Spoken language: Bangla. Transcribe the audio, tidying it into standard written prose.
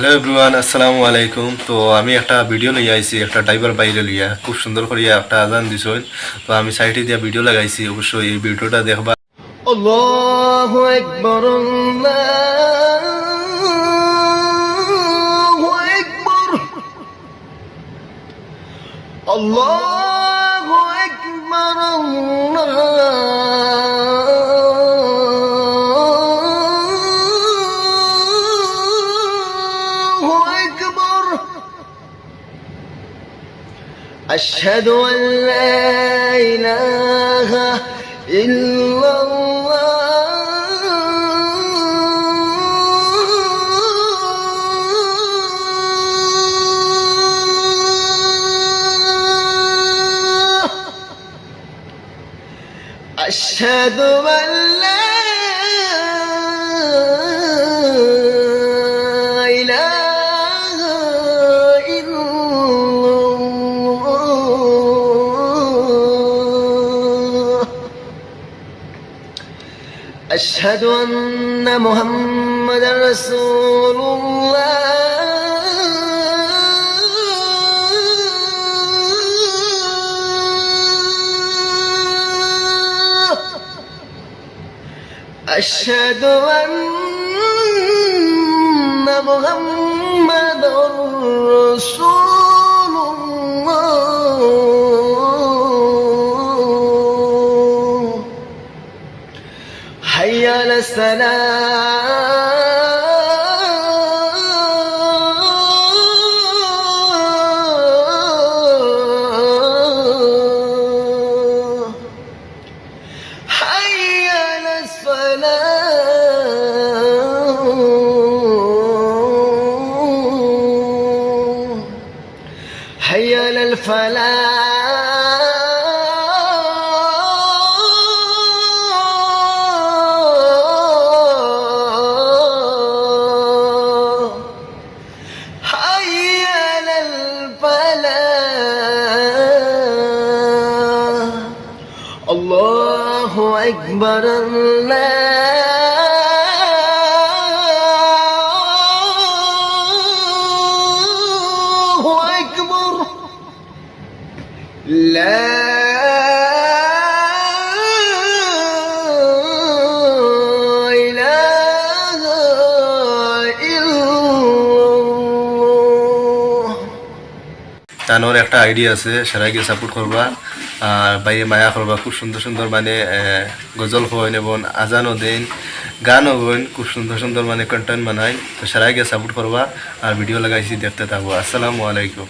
হ্যালো এভরিওয়ান, আসসালামু আলাইকুম। তো আমি একটা ভিডিও লইয়া আইছি, একটা ড্রাইভার বাইরে লইয়া খুব সুন্দর করিয়া একটা আজান দিছই। তো আমি সাইডে দিয়া ভিডিও লাগাইছি, অবশ্যই এই ভিডিওটা দেখবা। আল্লাহু আকবার, আল্লাহু আকবার, আল্লাহু আকবার, আল্লাহু আকবার। আশহাদু আন লা ইলাহা ইল্লাল্লাহ। أشهد أن لا إله إلا الله. أشهد أن محمدا رسول الله. أشهد أن محمدا رسول الله. حي على السلام. حي على الفلاح. حي على الفلاح. حي على الفلاح. الله أكبر، الله أكبر. لا إله إلا الله. তানোর একটা আইডিয়া আছে, সবাইকে সাপোর্ট করবা আর বাইরে মায়া করবা। খুব সুন্দর সুন্দর মানে গজল হইন এবং আজানও দেন, গানও হইন, খুব সুন্দর সুন্দর মানে কন্টেন্ট বানাই। তো সবাইকে সাপোর্ট করবা আর ভিডিও লাগাইছি, দেখতে থাকবো। আসসালামু আলাইকুম।